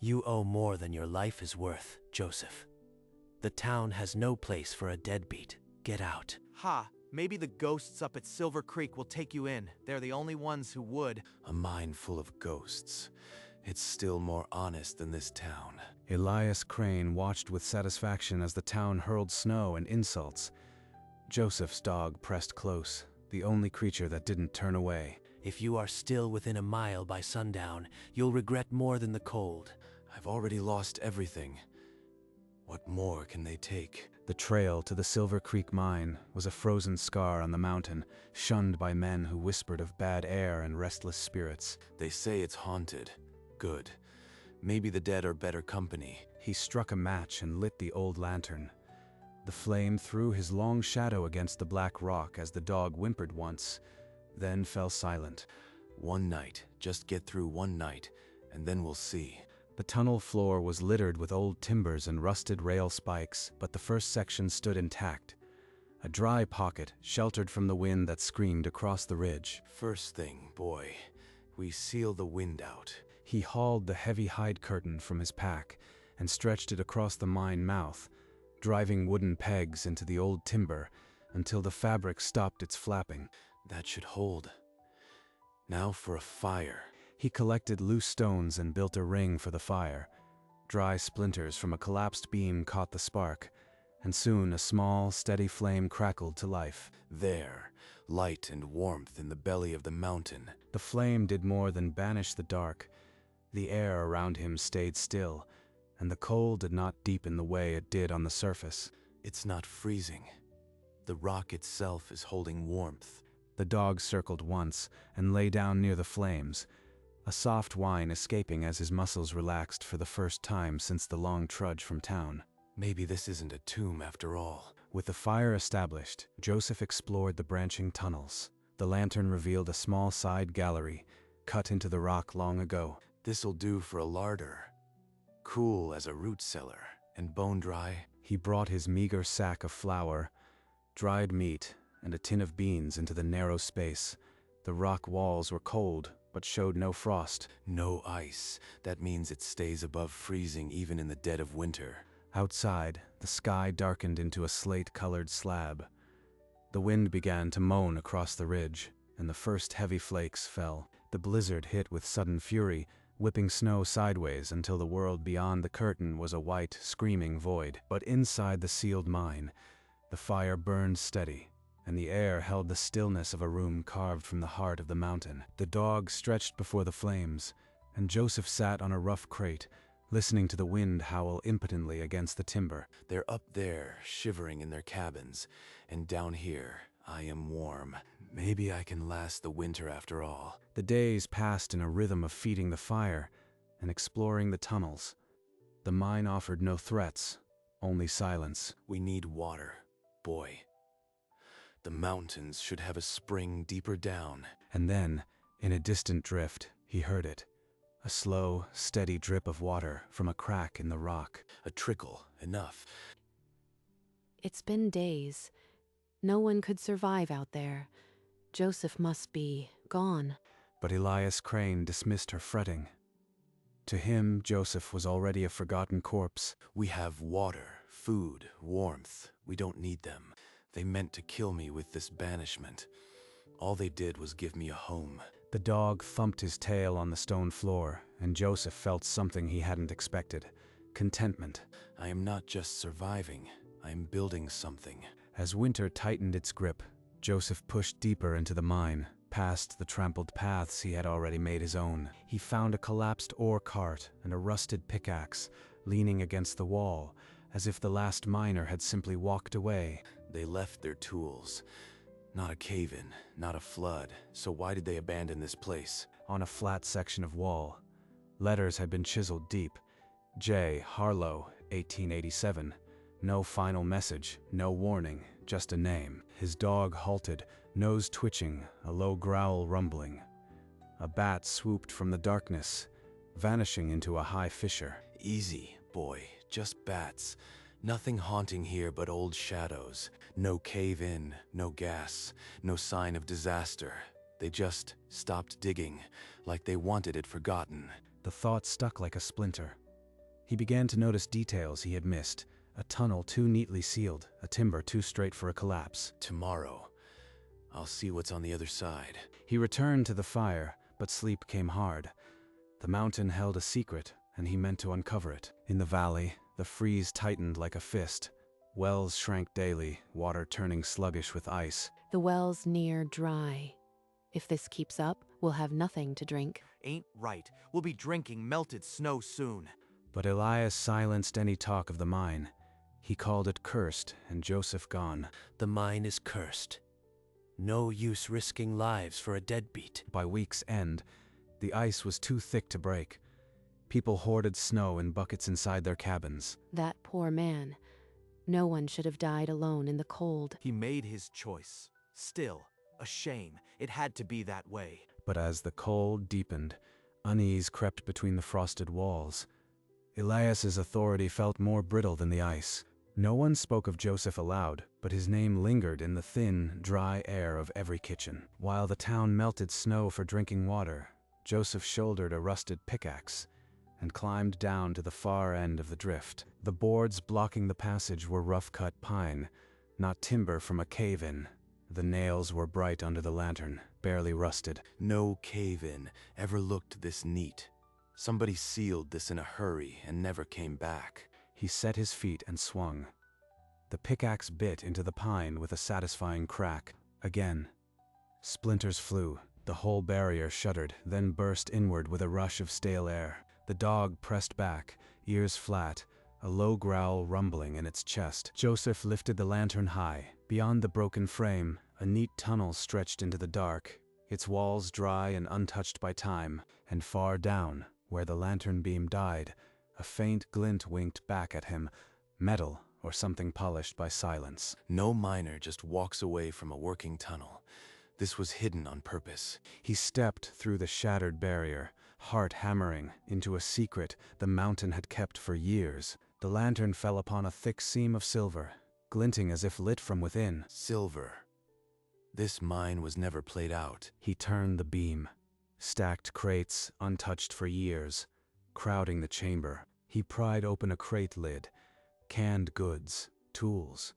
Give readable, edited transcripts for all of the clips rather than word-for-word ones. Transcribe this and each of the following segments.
You owe more than your life is worth, Joseph. The town has no place for a deadbeat. Get out. Ha! Maybe the ghosts up at Silver Creek will take you in. They're the only ones who would. A mine full of ghosts. It's still more honest than this town. Elias Crane watched with satisfaction as the town hurled snow and insults. Joseph's dog pressed close, the only creature that didn't turn away. If you are still within a mile by sundown, you'll regret more than the cold. I've already lost everything. What more can they take? The trail to the Silver Creek mine was a frozen scar on the mountain, shunned by men who whispered of bad air and restless spirits. They say it's haunted. Good. Maybe the dead are better company. He struck a match and lit the old lantern. The flame threw his long shadow against the black rock as the dog whimpered once, then fell silent. One night, just get through one night, and then we'll see. The tunnel floor was littered with old timbers and rusted rail spikes, but the first section stood intact. A dry pocket sheltered from the wind that screamed across the ridge. First thing, boy, we seal the wind out. He hauled the heavy hide curtain from his pack and stretched it across the mine mouth, driving wooden pegs into the old timber until the fabric stopped its flapping. That should hold. Now for a fire. He collected loose stones and built a ring for the fire. Dry splinters from a collapsed beam caught the spark, and soon a small, steady flame crackled to life. There, light and warmth in the belly of the mountain. The flame did more than banish the dark. The air around him stayed still, and the cold did not deepen the way it did on the surface. It's not freezing. The rock itself is holding warmth. The dog circled once and lay down near the flames, a soft whine escaping as his muscles relaxed for the first time since the long trudge from town. Maybe this isn't a tomb after all. With the fire established, Joseph explored the branching tunnels. The lantern revealed a small side gallery, cut into the rock long ago. This'll do for a larder. Cool as a root cellar, and bone dry. He brought his meager sack of flour, dried meat, and a tin of beans into the narrow space. The rock walls were cold, but showed no frost. No ice. That means it stays above freezing even in the dead of winter. Outside, the sky darkened into a slate-colored slab. The wind began to moan across the ridge, and the first heavy flakes fell. The blizzard hit with sudden fury, whipping snow sideways until the world beyond the curtain was a white, screaming void. But inside the sealed mine, the fire burned steady, and the air held the stillness of a room carved from the heart of the mountain. The dog stretched before the flames, and Joseph sat on a rough crate, listening to the wind howl impotently against the timber. They're up there, shivering in their cabins, and down here, I am warm. Maybe I can last the winter after all. The days passed in a rhythm of feeding the fire and exploring the tunnels. The mine offered no threats, only silence. We need water, boy. The mountains should have a spring deeper down. And then, in a distant drift, he heard it. A slow, steady drip of water from a crack in the rock. A trickle, enough. It's been days. No one could survive out there. Joseph must be gone. But Elias Crane dismissed her fretting. To him, Joseph was already a forgotten corpse. We have water, food, warmth. We don't need them. They meant to kill me with this banishment. All they did was give me a home. The dog thumped his tail on the stone floor, and Joseph felt something he hadn't expected. Contentment. I am not just surviving. I am building something. As winter tightened its grip, Joseph pushed deeper into the mine, past the trampled paths he had already made his own. He found a collapsed ore cart and a rusted pickaxe, leaning against the wall, as if the last miner had simply walked away. They left their tools. Not a cave-in, not a flood, so why did they abandon this place? On a flat section of wall, letters had been chiseled deep. J. Harlow, 1887. No final message, no warning, just a name. His dog halted, nose twitching, a low growl rumbling. A bat swooped from the darkness, vanishing into a high fissure. Easy, boy, just bats. Nothing haunting here but old shadows. No cave-in, no gas, no sign of disaster. They just stopped digging, like they wanted it forgotten. The thought stuck like a splinter. He began to notice details he had missed. A tunnel too neatly sealed, a timber too straight for a collapse. Tomorrow, I'll see what's on the other side. He returned to the fire, but sleep came hard. The mountain held a secret, and he meant to uncover it. In the valley, the freeze tightened like a fist. Wells shrank daily, water turning sluggish with ice. The well's near dry. If this keeps up, we'll have nothing to drink. Ain't right. We'll be drinking melted snow soon. But Elias silenced any talk of the mine. He called it cursed, and Joseph gone. The mine is cursed. No use risking lives for a deadbeat. By week's end, the ice was too thick to break. People hoarded snow in buckets inside their cabins. That poor man. No one should have died alone in the cold. He made his choice. Still, a shame. It had to be that way. But as the cold deepened, unease crept between the frosted walls. Elias's authority felt more brittle than the ice. No one spoke of Joseph aloud, but his name lingered in the thin, dry air of every kitchen. While the town melted snow for drinking water, Joseph shouldered a rusted pickaxe and climbed down to the far end of the drift. The boards blocking the passage were rough-cut pine, not timber from a cave-in. The nails were bright under the lantern, barely rusted. No cave-in ever looked this neat. Somebody sealed this in a hurry and never came back. He set his feet and swung. The pickaxe bit into the pine with a satisfying crack. Again. Splinters flew. The whole barrier shuddered, then burst inward with a rush of stale air. The dog pressed back, ears flat, a low growl rumbling in its chest. Joseph lifted the lantern high. Beyond the broken frame, a neat tunnel stretched into the dark, its walls dry and untouched by time. And far down, where the lantern beam died, a faint glint winked back at him, metal or something polished by silence. No miner just walks away from a working tunnel. This was hidden on purpose. He stepped through the shattered barrier, heart hammering, into a secret the mountain had kept for years. The lantern fell upon a thick seam of silver, glinting as if lit from within. Silver. This mine was never played out. He turned the beam. Stacked crates, untouched for years, crowding the chamber. He pried open a crate lid. Canned goods, tools,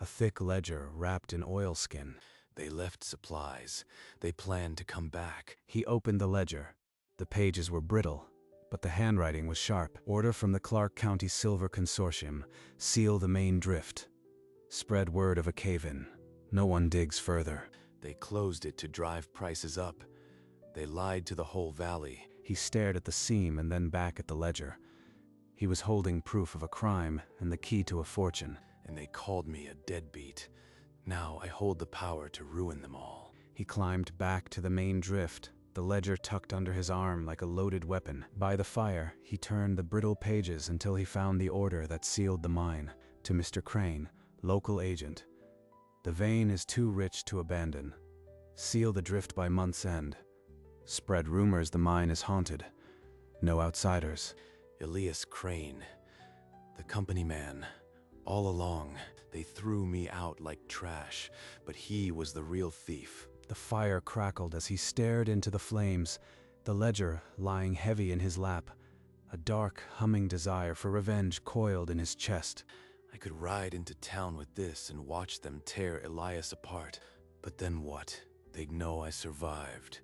a thick ledger wrapped in oilskin. They left supplies. They planned to come back. He opened the ledger. The pages were brittle, but the handwriting was sharp. Order from the Clark County Silver Consortium. Seal the main drift. Spread word of a cave-in. No one digs further. They closed it to drive prices up. They lied to the whole valley. He stared at the seam and then back at the ledger. He was holding proof of a crime and the key to a fortune. And they called me a deadbeat. Now I hold the power to ruin them all. He climbed back to the main drift, the ledger tucked under his arm like a loaded weapon. By the fire, he turned the brittle pages until he found the order that sealed the mine. To Mr. Crane, local agent. The vein is too rich to abandon. Seal the drift by month's end. Spread rumors the mine is haunted. No outsiders. Elias Crane, the company man. All along, they threw me out like trash, but he was the real thief. The fire crackled as he stared into the flames, the ledger lying heavy in his lap. A dark, humming desire for revenge coiled in his chest. I could ride into town with this and watch them tear Elias apart. But then what? They'd know I survived.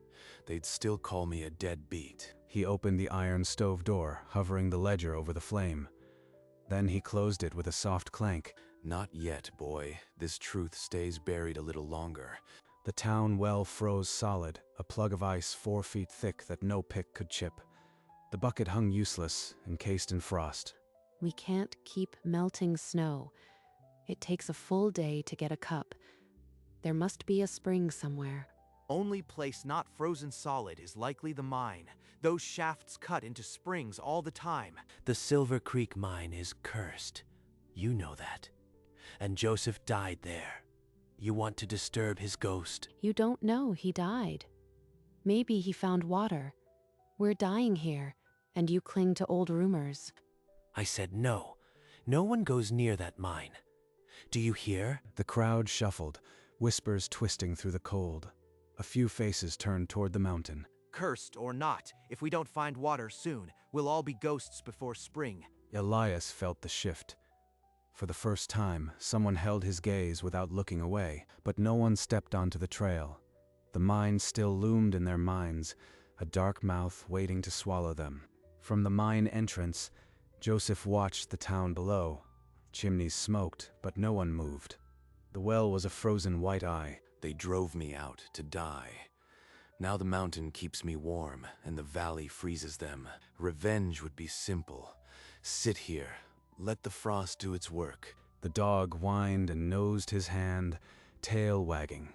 They'd still call me a deadbeat. He opened the iron stove door, hovering the ledger over the flame. Then he closed it with a soft clank. Not yet, boy. This truth stays buried a little longer. The town well froze solid, a plug of ice 4 feet thick that no pick could chip. The bucket hung useless, encased in frost. We can't keep melting snow. It takes a full day to get a cup. There must be a spring somewhere. Only place not frozen solid is likely the mine. Those shafts cut into springs all the time. The Silver Creek mine is cursed. You know that. And Joseph died there. You want to disturb his ghost? You don't know he died. Maybe he found water. We're dying here, and you cling to old rumors. I said no. No one goes near that mine. Do you hear? The crowd shuffled, whispers twisting through the cold. A few faces turned toward the mountain. Cursed or not, if we don't find water soon, we'll all be ghosts before spring. Elias felt the shift. For the first time, someone held his gaze without looking away, but no one stepped onto the trail. The mine still loomed in their minds, a dark mouth waiting to swallow them. From the mine entrance, Joseph watched the town below. Chimneys smoked, but no one moved. The well was a frozen white eye. They drove me out to die. Now the mountain keeps me warm, and the valley freezes them. Revenge would be simple. Sit here. Let the frost do its work. The dog whined and nosed his hand, tail wagging.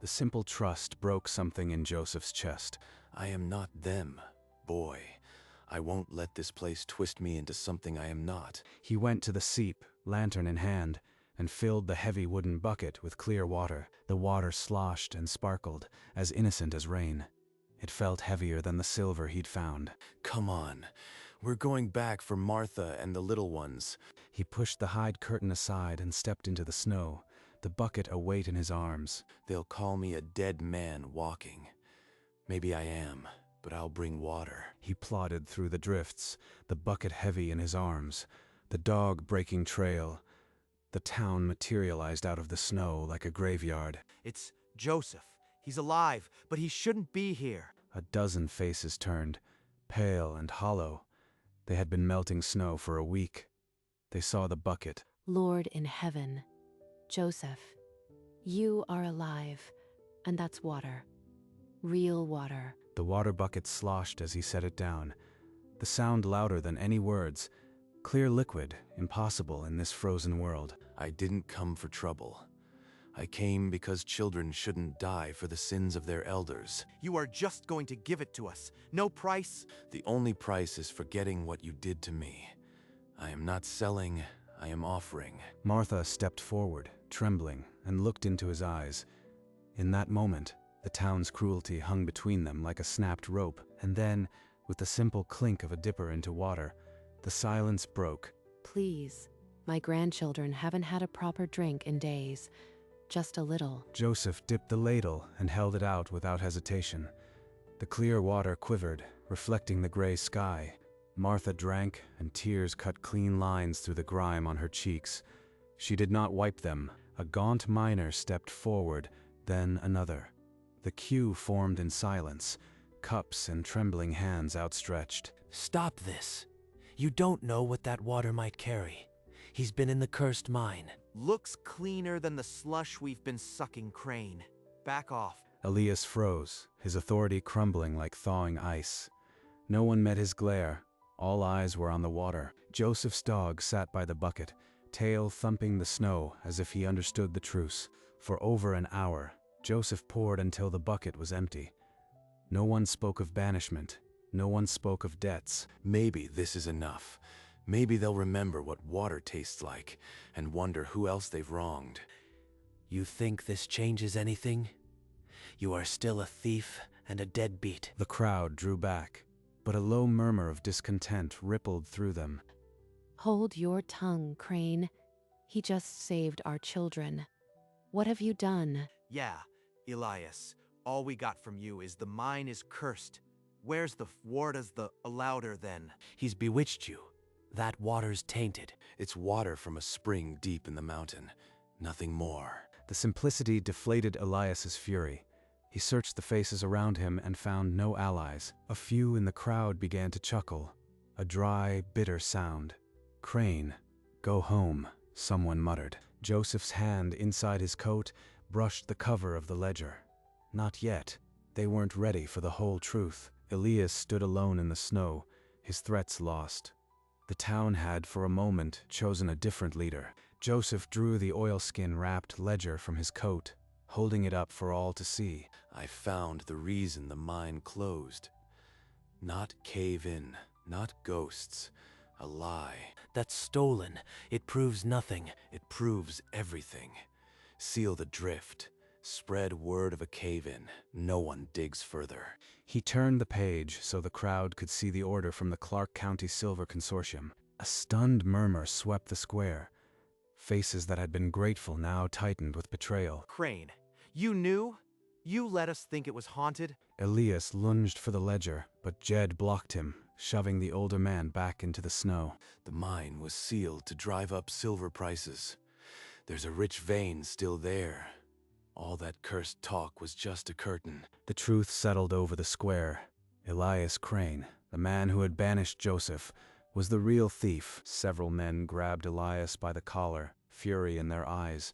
The simple trust broke something in Joseph's chest. I am not them, boy. I won't let this place twist me into something I am not. He went to the seep, lantern in hand, and filled the heavy wooden bucket with clear water. The water sloshed and sparkled, as innocent as rain. It felt heavier than the silver he'd found. Come on. We're going back for Martha and the little ones. He pushed the hide curtain aside and stepped into the snow, the bucket a weight in his arms. They'll call me a dead man walking. Maybe I am, but I'll bring water. He plodded through the drifts, the bucket heavy in his arms, the dog breaking trail. The town materialized out of the snow like a graveyard. It's Joseph. He's alive, but he shouldn't be here. A dozen faces turned, pale and hollow. They had been melting snow for a week. They saw the bucket. Lord in heaven, Joseph, you are alive, and that's water. Real water. The water bucket sloshed as he set it down, the sound louder than any words. Clear liquid, impossible in this frozen world. I didn't come for trouble. I came because children shouldn't die for the sins of their elders. You are just going to give it to us. No price. The only price is forgetting what you did to me. I am not selling, I am offering. Martha stepped forward, trembling, and looked into his eyes. In that moment, the town's cruelty hung between them like a snapped rope, and then, with the simple clink of a dipper into water, the silence broke. Please, my grandchildren haven't had a proper drink in days. Just a little. Joseph dipped the ladle and held it out without hesitation. The clear water quivered, reflecting the gray sky. Martha drank, and tears cut clean lines through the grime on her cheeks. She did not wipe them. A gaunt miner stepped forward, then another. The queue formed in silence, cups and trembling hands outstretched. Stop this. You don't know what that water might carry. He's been in the cursed mine. Looks cleaner than the slush we've been sucking, Crane. Back off. Elias froze, his authority crumbling like thawing ice. No one met his glare. All eyes were on the water. Joseph's dog sat by the bucket, tail thumping the snow as if he understood the truce. For over an hour, Joseph poured until the bucket was empty. No one spoke of banishment. No one spoke of debts. Maybe this is enough. Maybe they'll remember what water tastes like and wonder who else they've wronged. You think this changes anything? You are still a thief and a deadbeat. The crowd drew back, but a low murmur of discontent rippled through them. Hold your tongue, Crane. He just saved our children. What have you done? Yeah, Elias. All we got from you is the mine is cursed. Where's the Warda's the louder then? He's bewitched you. That water's tainted. It's water from a spring deep in the mountain. Nothing more. The simplicity deflated Elias's fury. He searched the faces around him and found no allies. A few in the crowd began to chuckle. A dry, bitter sound. Crane, go home, someone muttered. Joseph's hand inside his coat brushed the cover of the ledger. Not yet. They weren't ready for the whole truth. Elias stood alone in the snow, his threats lost. The town had, for a moment, chosen a different leader. Joseph drew the oilskin-wrapped ledger from his coat, holding it up for all to see. I found the reason the mine closed. Not cave-in, not ghosts. A lie. That's stolen. It proves nothing. It proves everything. Seal the drift. Spread word of a cave-in. No one digs further. He turned the page so the crowd could see the order from the Clark County Silver Consortium. A stunned murmur swept the square. Faces that had been grateful now tightened with betrayal. Crane, you knew? You let us think it was haunted? Elias lunged for the ledger, but Jed blocked him, shoving the older man back into the snow. The mine was sealed to drive up silver prices. There's a rich vein still there. All that cursed talk was just a curtain. The truth settled over the square. Elias Crane, the man who had banished Joseph, was the real thief. Several men grabbed Elias by the collar, fury in their eyes.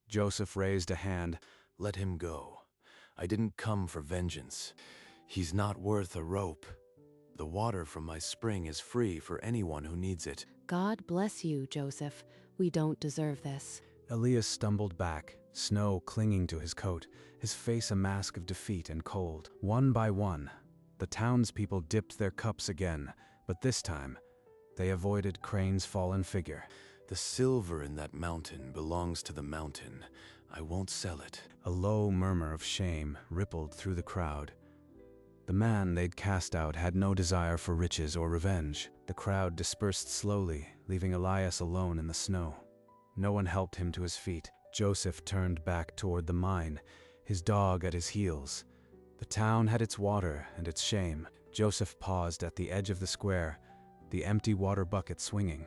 Joseph raised a hand. Let him go. I didn't come for vengeance. He's not worth a rope. The water from my spring is free for anyone who needs it. God bless you, Joseph. We don't deserve this. Elias stumbled back, snow clinging to his coat, his face a mask of defeat and cold. One by one, the townspeople dipped their cups again, but this time, they avoided Crane's fallen figure. The silver in that mountain belongs to the mountain. I won't sell it. A low murmur of shame rippled through the crowd. The man they'd cast out had no desire for riches or revenge. The crowd dispersed slowly, leaving Elias alone in the snow. No one helped him to his feet. Joseph turned back toward the mine, his dog at his heels. The town had its water and its shame. Joseph paused at the edge of the square, the empty water bucket swinging.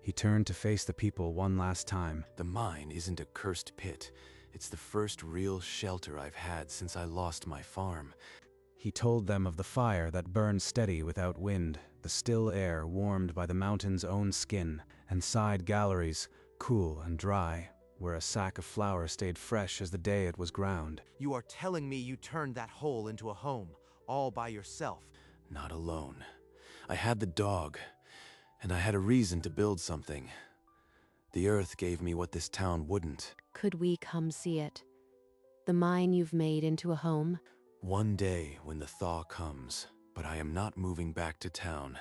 He turned to face the people one last time. The mine isn't a cursed pit. It's the first real shelter I've had since I lost my farm. He told them of the fire that burned steady without wind, the still air warmed by the mountain's own skin, and side galleries, cool and dry, where a sack of flour stayed fresh as the day it was ground. You are telling me you turned that hole into a home, all by yourself? Not alone. I had the dog, and I had a reason to build something. The earth gave me what this town wouldn't. Could we come see it? The mine you've made into a home? One day when the thaw comes, but I am not moving back to town.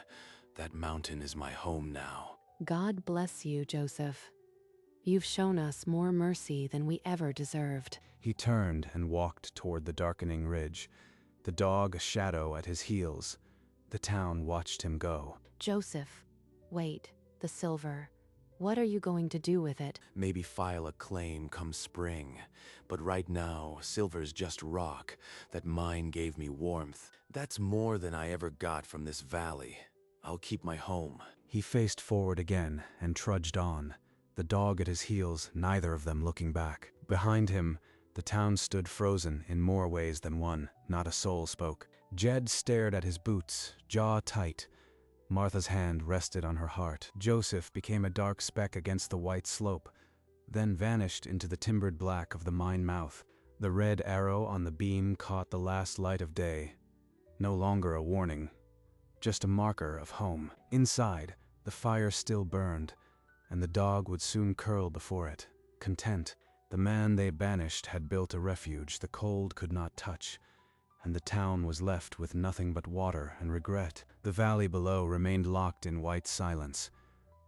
That mountain is my home now. God bless you, Joseph. You've shown us more mercy than we ever deserved. He turned and walked toward the darkening ridge, the dog a shadow at his heels. The town watched him go. Joseph, wait, the silver. What are you going to do with it? Maybe file a claim come spring. But right now, silver's just rock. That mine gave me warmth. That's more than I ever got from this valley. I'll keep my home. He faced forward again and trudged on, the dog at his heels, neither of them looking back. Behind him, the town stood frozen in more ways than one. Not a soul spoke. Jed stared at his boots, jaw tight. Martha's hand rested on her heart. Joseph became a dark speck against the white slope, then vanished into the timbered black of the mine mouth. The red arrow on the beam caught the last light of day. No longer a warning, just a marker of home. Inside, the fire still burned, and the dog would soon curl before it, content. The man they banished had built a refuge the cold could not touch, and the town was left with nothing but water and regret. The valley below remained locked in white silence,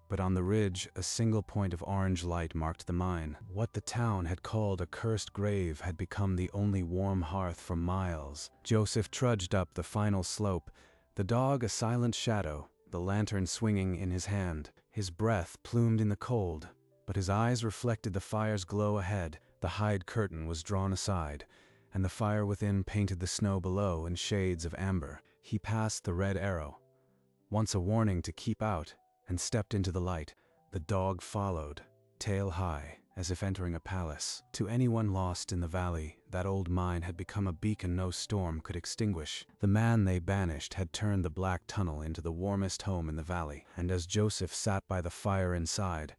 but on the ridge a single point of orange light marked the mine. What the town had called a cursed grave had become the only warm hearth for miles. Joseph trudged up the final slope, the dog a silent shadow, the lantern swinging in his hand. His breath plumed in the cold, but his eyes reflected the fire's glow ahead. The hide curtain was drawn aside, and the fire within painted the snow below in shades of amber. He passed the red arrow, once a warning to keep out, and stepped into the light. The dog followed, tail high, as if entering a palace. To anyone lost in the valley, that old mine had become a beacon no storm could extinguish. The man they banished had turned the black tunnel into the warmest home in the valley, and as Joseph sat by the fire inside,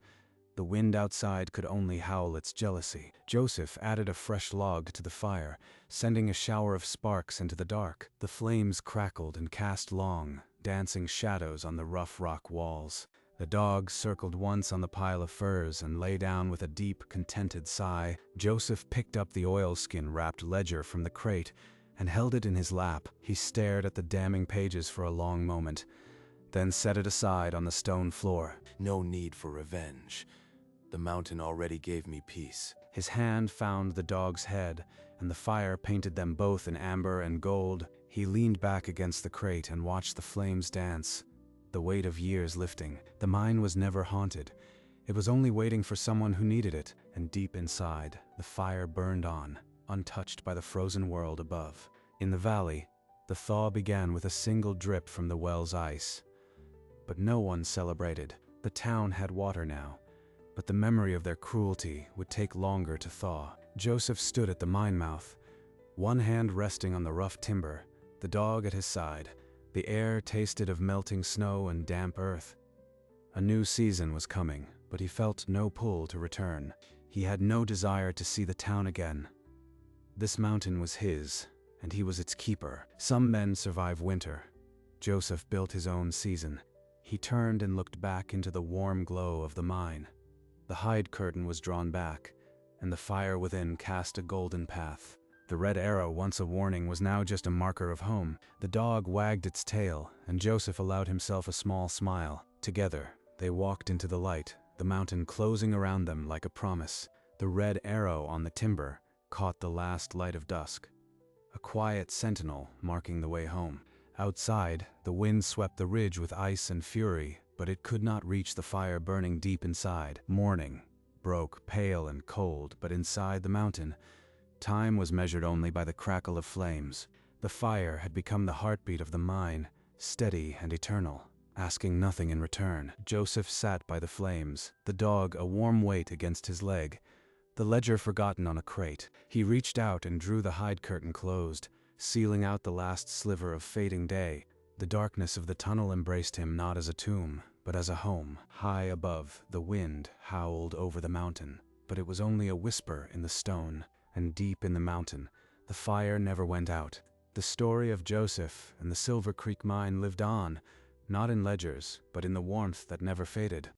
the wind outside could only howl its jealousy. Joseph added a fresh log to the fire, sending a shower of sparks into the dark. The flames crackled and cast long, dancing shadows on the rough rock walls. The dog circled once on the pile of furs and lay down with a deep, contented sigh. Joseph picked up the oilskin-wrapped ledger from the crate and held it in his lap. He stared at the damning pages for a long moment, then set it aside on the stone floor. No need for revenge. The mountain already gave me peace. His hand found the dog's head, and the fire painted them both in amber and gold. He leaned back against the crate and watched the flames dance, the weight of years lifting. The mine was never haunted. It was only waiting for someone who needed it, and deep inside, the fire burned on, untouched by the frozen world above. In the valley, The thaw began with a single drip from the well's ice. But no one celebrated. The town had water now, but the memory of their cruelty would take longer to thaw. Joseph stood at the mine mouth, one hand resting on the rough timber, the dog at his side. The air tasted of melting snow and damp earth. A new season was coming, but he felt no pull to return. He had no desire to see the town again. This mountain was his, and he was its keeper. Some men survive winter. Joseph built his own season. He turned and looked back into the warm glow of the mine. The hide curtain was drawn back, and the fire within cast a golden path. The red arrow, once a warning, was now just a marker of home. The dog wagged its tail, and Joseph allowed himself a small smile. Together, they walked into the light, the mountain closing around them like a promise. The red arrow on the timber caught the last light of dusk, a quiet sentinel marking the way home. Outside, the wind swept the ridge with ice and fury, but it could not reach the fire burning deep inside. Morning broke pale and cold, but inside the mountain, time was measured only by the crackle of flames. The fire had become the heartbeat of the mine, steady and eternal, asking nothing in return. Joseph sat by the flames, the dog a warm weight against his leg, the ledger forgotten on a crate. He reached out and drew the hide curtain closed, sealing out the last sliver of fading day. The darkness of the tunnel embraced him not as a tomb, but as a home. High above, the wind howled over the mountain, but it was only a whisper in the stone. And deep in the mountain, the fire never went out. The story of Joseph and the Silver Creek mine lived on, not in ledgers, but in the warmth that never faded.